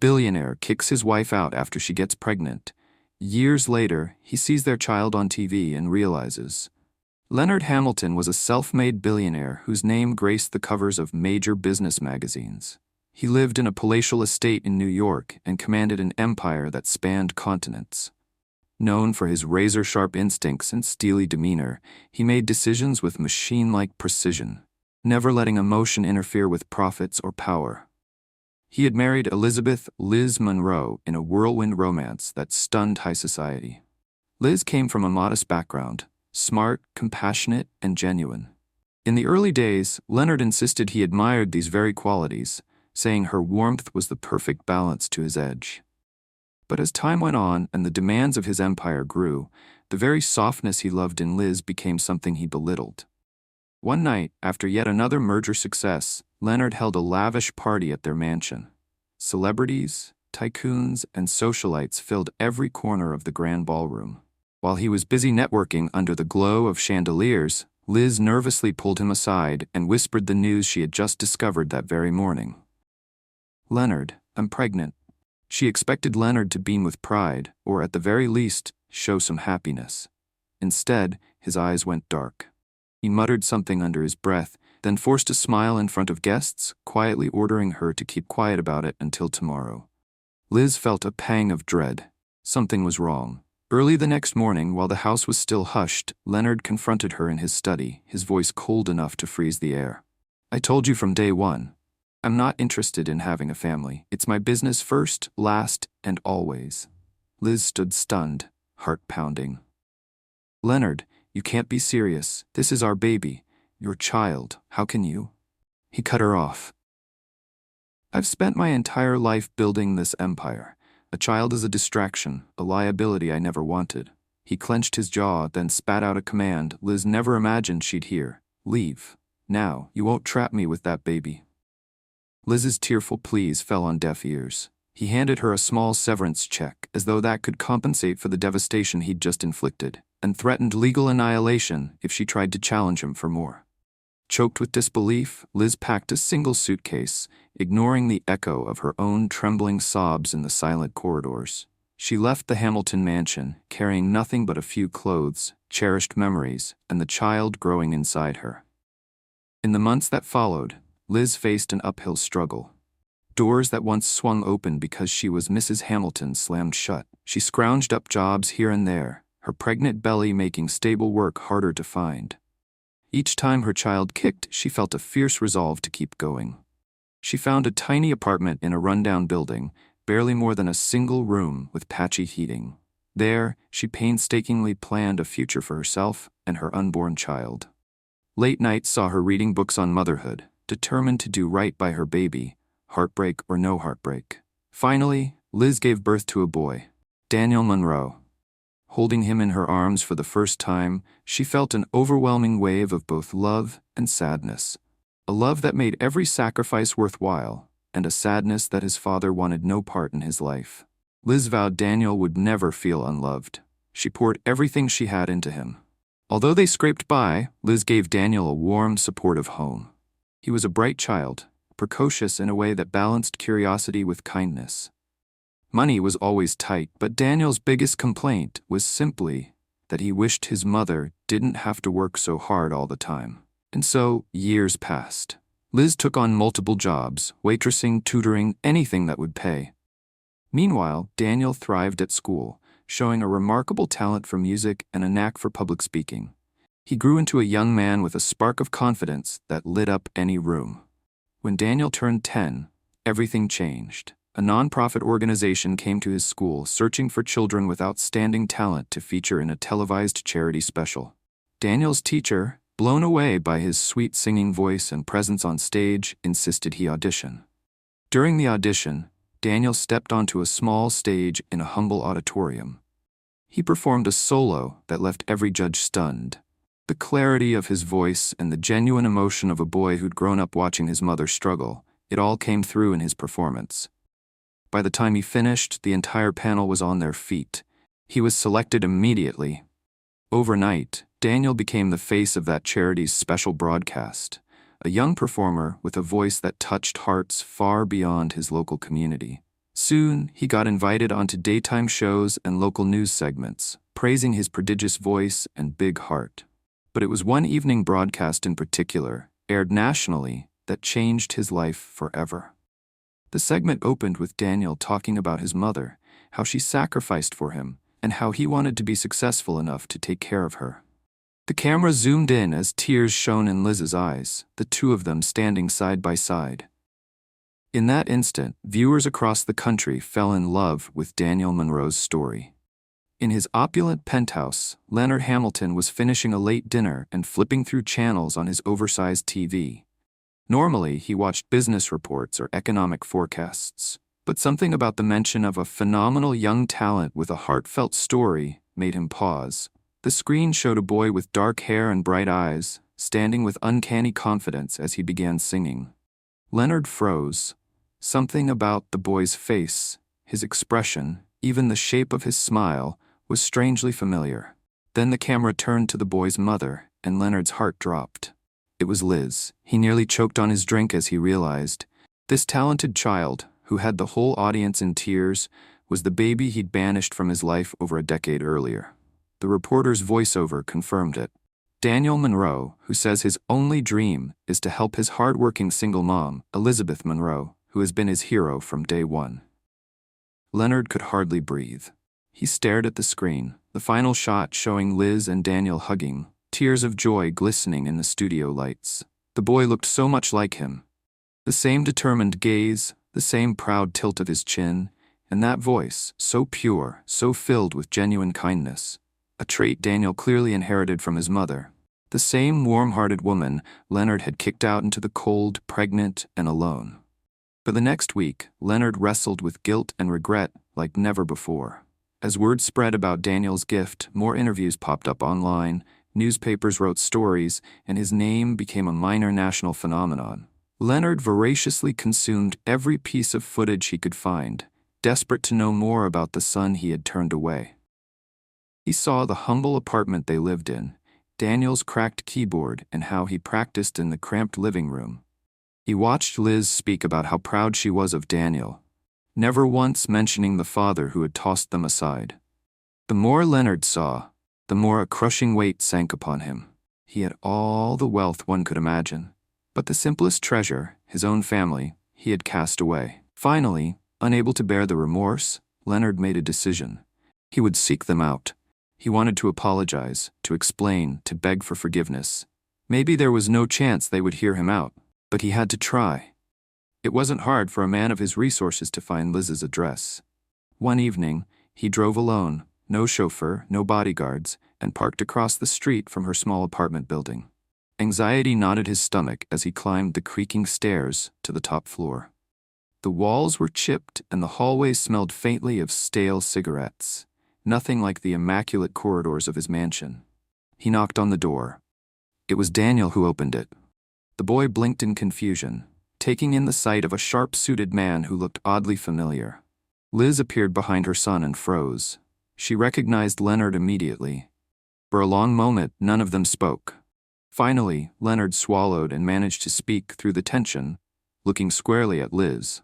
Billionaire kicks his wife out after she gets pregnant. Years later, he sees their child on TV and realizes Leonard Hamilton was a self-made billionaire whose name graced the covers of major business magazines. He lived in a palatial estate in New York and commanded an empire that spanned continents. Known for his razor-sharp instincts and steely demeanor, he made decisions with machine-like precision, never letting emotion interfere with profits or power. He had married Elizabeth "Liz" Monroe in a whirlwind romance that stunned high society. Liz came from a modest background, smart, compassionate, and genuine. In the early days, Leonard insisted he admired these very qualities, saying her warmth was the perfect balance to his edge. But as time went on and the demands of his empire grew, the very softness he loved in Liz became something he belittled. One night, after yet another merger success, Leonard held a lavish party at their mansion. Celebrities, tycoons, and socialites filled every corner of the grand ballroom. While he was busy networking under the glow of chandeliers, Liz nervously pulled him aside and whispered the news she had just discovered that very morning. "Leonard, I'm pregnant." She expected Leonard to beam with pride, or at the very least, show some happiness. Instead, his eyes went dark. He muttered something under his breath, then forced a smile in front of guests, quietly ordering her to keep quiet about it until tomorrow. Liz felt a pang of dread. Something was wrong. Early the next morning, while the house was still hushed, Leonard confronted her in his study, his voice cold enough to freeze the air. "I told you from day one. I'm not interested in having a family. It's my business first, last, and always." Liz stood stunned, heart pounding. "Leonard, you can't be serious. This is our baby. Your child. How can you?" He cut her off. "I've spent my entire life building this empire. A child is a distraction, a liability I never wanted." He clenched his jaw, then spat out a command Liz never imagined she'd hear. "Leave. Now. You won't trap me with that baby." Liz's tearful pleas fell on deaf ears. He handed her a small severance check, as though that could compensate for the devastation he'd just inflicted, and threatened legal annihilation if she tried to challenge him for more. Choked with disbelief, Liz packed a single suitcase, ignoring the echo of her own trembling sobs in the silent corridors. She left the Hamilton mansion, carrying nothing but a few clothes, cherished memories, and the child growing inside her. In the months that followed, Liz faced an uphill struggle. Doors that once swung open because she was Mrs. Hamilton slammed shut. She scrounged up jobs here and there, her pregnant belly making stable work harder to find. Each time her child kicked, she felt a fierce resolve to keep going. She found a tiny apartment in a rundown building, barely more than a single room with patchy heating. There, she painstakingly planned a future for herself and her unborn child. Late nights saw her reading books on motherhood, determined to do right by her baby, heartbreak or no heartbreak. Finally, Liz gave birth to a boy, Daniel Monroe. Holding him in her arms for the first time, she felt an overwhelming wave of both love and sadness. A love that made every sacrifice worthwhile, and a sadness that his father wanted no part in his life. Liz vowed Daniel would never feel unloved. She poured everything she had into him. Although they scraped by, Liz gave Daniel a warm, supportive home. He was a bright child, precocious in a way that balanced curiosity with kindness. Money was always tight, but Daniel's biggest complaint was simply that he wished his mother didn't have to work so hard all the time. And so, years passed. Liz took on multiple jobs, waitressing, tutoring, anything that would pay. Meanwhile, Daniel thrived at school, showing a remarkable talent for music and a knack for public speaking. He grew into a young man with a spark of confidence that lit up any room. When Daniel turned 10, everything changed. A nonprofit organization came to his school searching for children with outstanding talent to feature in a televised charity special. Daniel's teacher, blown away by his sweet singing voice and presence on stage, insisted he audition. During the audition, Daniel stepped onto a small stage in a humble auditorium. He performed a solo that left every judge stunned. The clarity of his voice and the genuine emotion of a boy who'd grown up watching his mother struggle, it all came through in his performance. By the time he finished, the entire panel was on their feet. He was selected immediately. Overnight, Daniel became the face of that charity's special broadcast, a young performer with a voice that touched hearts far beyond his local community. Soon, he got invited onto daytime shows and local news segments, praising his prodigious voice and big heart. But it was one evening broadcast in particular, aired nationally, that changed his life forever. The segment opened with Daniel talking about his mother, how she sacrificed for him, and how he wanted to be successful enough to take care of her. The camera zoomed in as tears shone in Liz's eyes, the two of them standing side by side. In that instant, viewers across the country fell in love with Daniel Monroe's story. In his opulent penthouse, Leonard Hamilton was finishing a late dinner and flipping through channels on his oversized TV. Normally, he watched business reports or economic forecasts, but something about the mention of a phenomenal young talent with a heartfelt story made him pause. The screen showed a boy with dark hair and bright eyes, standing with uncanny confidence as he began singing. Leonard froze. Something about the boy's face, his expression, even the shape of his smile, was strangely familiar. Then the camera turned to the boy's mother, and Leonard's heart dropped. It was Liz. He nearly choked on his drink as he realized. This talented child, who had the whole audience in tears, was the baby he'd banished from his life over a decade earlier. The reporter's voiceover confirmed it. Daniel Monroe, who says his only dream is to help his hard-working single mom, Elizabeth Monroe, who has been his hero from day one. Leonard could hardly breathe. He stared at the screen, the final shot showing Liz and Daniel hugging, tears of joy glistening in the studio lights. The boy looked so much like him. The same determined gaze, the same proud tilt of his chin, and that voice, so pure, so filled with genuine kindness. A trait Daniel clearly inherited from his mother. The same warm-hearted woman Leonard had kicked out into the cold, pregnant, and alone. For the next week, Leonard wrestled with guilt and regret like never before. As word spread about Daniel's gift, more interviews popped up online, newspapers wrote stories, and his name became a minor national phenomenon. Leonard voraciously consumed every piece of footage he could find, desperate to know more about the son he had turned away. He saw the humble apartment they lived in, Daniel's cracked keyboard, and how he practiced in the cramped living room. He watched Liz speak about how proud she was of Daniel, never once mentioning the father who had tossed them aside. The more Leonard saw, the more a crushing weight sank upon him. He had all the wealth one could imagine, but the simplest treasure, his own family, he had cast away. Finally, unable to bear the remorse, Leonard made a decision. He would seek them out. He wanted to apologize, to explain, to beg for forgiveness. Maybe there was no chance they would hear him out, but he had to try. It wasn't hard for a man of his resources to find Liz's address. One evening, he drove alone, no chauffeur, no bodyguards, and parked across the street from her small apartment building. Anxiety knotted his stomach as he climbed the creaking stairs to the top floor. The walls were chipped and the hallways smelled faintly of stale cigarettes, nothing like the immaculate corridors of his mansion. He knocked on the door. It was Daniel who opened it. The boy blinked in confusion, taking in the sight of a sharp-suited man who looked oddly familiar. Liz appeared behind her son and froze. She recognized Leonard immediately. For a long moment, none of them spoke. Finally, Leonard swallowed and managed to speak through the tension, looking squarely at Liz.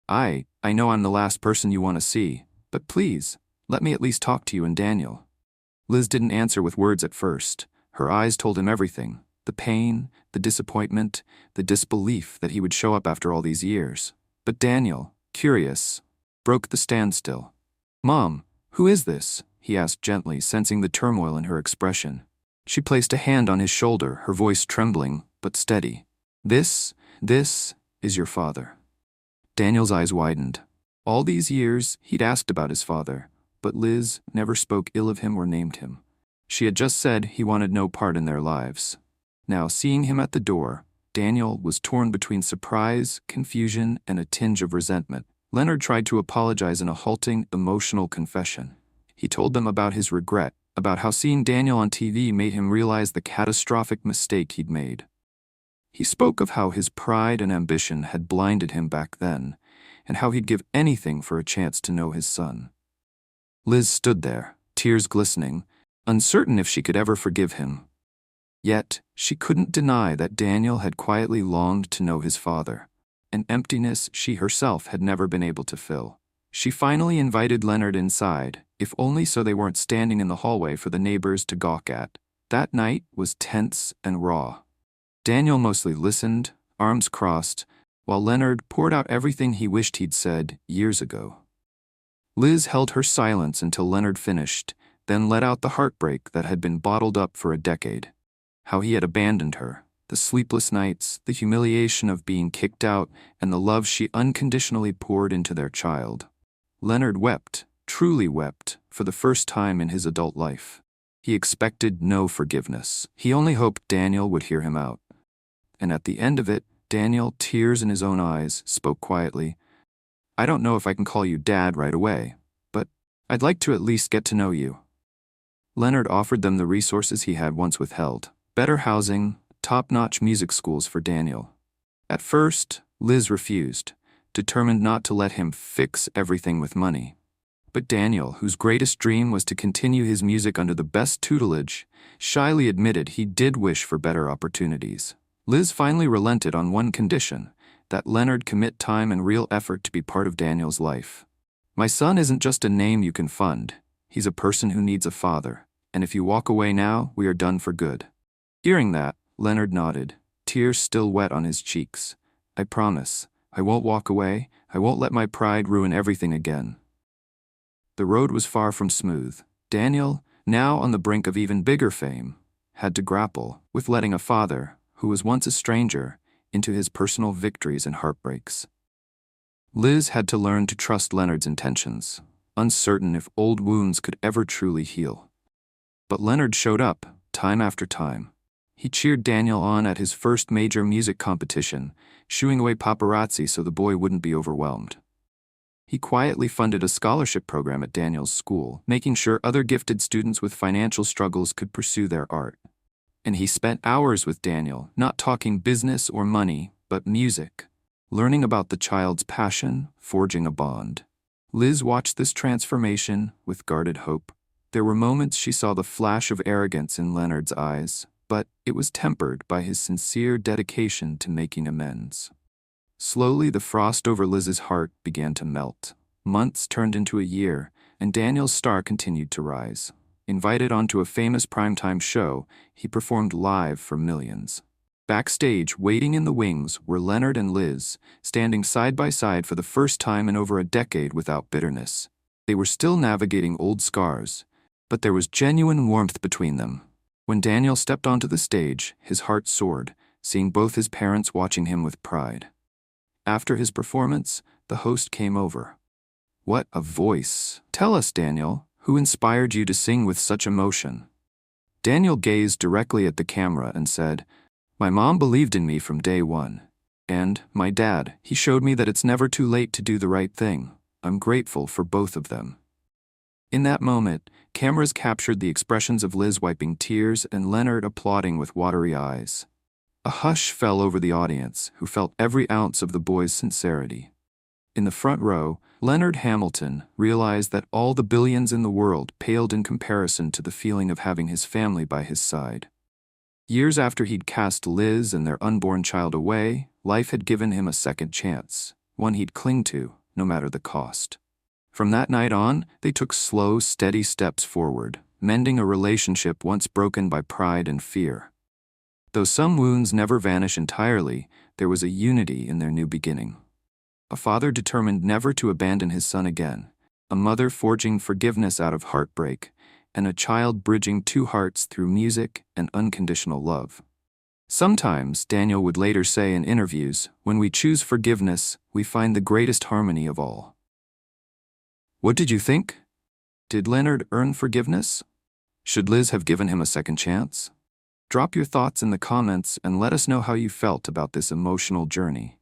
I know I'm the last person you want to see, but please, let me at least talk to you and Daniel." Liz didn't answer with words at first. Her eyes told him everything. The pain, the disappointment, the disbelief that he would show up after all these years. But Daniel, curious, broke the standstill. "Mom, who is this?" he asked gently, sensing the turmoil in her expression. She placed a hand on his shoulder, her voice trembling, but steady. This is your father." Daniel's eyes widened. All these years, he'd asked about his father, but Liz never spoke ill of him or named him. She had just said he wanted no part in their lives. Now, seeing him at the door, Daniel was torn between surprise, confusion, and a tinge of resentment. Leonard tried to apologize in a halting, emotional confession. He told them about his regret, about how seeing Daniel on TV made him realize the catastrophic mistake he'd made. He spoke of how his pride and ambition had blinded him back then, and how he'd give anything for a chance to know his son. Liz stood there, tears glistening, uncertain if she could ever forgive him. Yet, she couldn't deny that Daniel had quietly longed to know his father, an emptiness she herself had never been able to fill. She finally invited Leonard inside, if only so they weren't standing in the hallway for the neighbors to gawk at. That night was tense and raw. Daniel mostly listened, arms crossed, while Leonard poured out everything he wished he'd said years ago. Liz held her silence until Leonard finished, then let out the heartbreak that had been bottled up for a decade. How he had abandoned her, the sleepless nights, the humiliation of being kicked out, and the love she unconditionally poured into their child. Leonard wept, truly wept, for the first time in his adult life. He expected no forgiveness. He only hoped Daniel would hear him out. And at the end of it, Daniel, tears in his own eyes, spoke quietly. "I don't know if I can call you Dad right away, but I'd like to at least get to know you." Leonard offered them the resources he had once withheld: better housing, top-notch music schools for Daniel. At first, Liz refused, determined not to let him fix everything with money. But Daniel, whose greatest dream was to continue his music under the best tutelage, shyly admitted he did wish for better opportunities. Liz finally relented on one condition: that Leonard commit time and real effort to be part of Daniel's life. "My son isn't just a name you can fund. He's a person who needs a father, and if you walk away now, we are done for good." Hearing that, Leonard nodded, tears still wet on his cheeks. "I promise, I won't walk away. I won't let my pride ruin everything again." The road was far from smooth. Daniel, now on the brink of even bigger fame, had to grapple with letting a father, who was once a stranger, into his personal victories and heartbreaks. Liz had to learn to trust Leonard's intentions, uncertain if old wounds could ever truly heal. But Leonard showed up, time after time. He cheered Daniel on at his first major music competition, shooing away paparazzi so the boy wouldn't be overwhelmed. He quietly funded a scholarship program at Daniel's school, making sure other gifted students with financial struggles could pursue their art. And he spent hours with Daniel, not talking business or money, but music, learning about the child's passion, forging a bond. Liz watched this transformation with guarded hope. There were moments she saw the flash of arrogance in Leonard's eyes, but it was tempered by his sincere dedication to making amends. Slowly, the frost over Liz's heart began to melt. Months turned into a year, and Daniel's star continued to rise. Invited onto a famous primetime show, he performed live for millions. Backstage, waiting in the wings, were Leonard and Liz, standing side by side for the first time in over a decade without bitterness. They were still navigating old scars, but there was genuine warmth between them. When Daniel stepped onto the stage, his heart soared, seeing both his parents watching him with pride. After his performance, the host came over. "What a voice! Tell us, Daniel, who inspired you to sing with such emotion?" Daniel gazed directly at the camera and said, "My mom believed in me from day one. And my dad, he showed me that it's never too late to do the right thing. I'm grateful for both of them." In that moment, cameras captured the expressions of Liz wiping tears and Leonard applauding with watery eyes. A hush fell over the audience, who felt every ounce of the boy's sincerity. In the front row, Leonard Hamilton realized that all the billions in the world paled in comparison to the feeling of having his family by his side. Years after he'd cast Liz and their unborn child away, life had given him a second chance, one he'd cling to, no matter the cost. From that night on, they took slow, steady steps forward, mending a relationship once broken by pride and fear. Though some wounds never vanish entirely, there was a unity in their new beginning. A father determined never to abandon his son again, a mother forging forgiveness out of heartbreak, and a child bridging two hearts through music and unconditional love. Sometimes, Daniel would later say in interviews, when we choose forgiveness, we find the greatest harmony of all. What did you think? Did Leonard earn forgiveness? Should Liz have given him a second chance? Drop your thoughts in the comments and let us know how you felt about this emotional journey.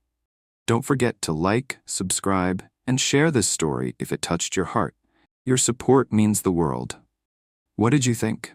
Don't forget to like, subscribe, and share this story if it touched your heart. Your support means the world. What did you think?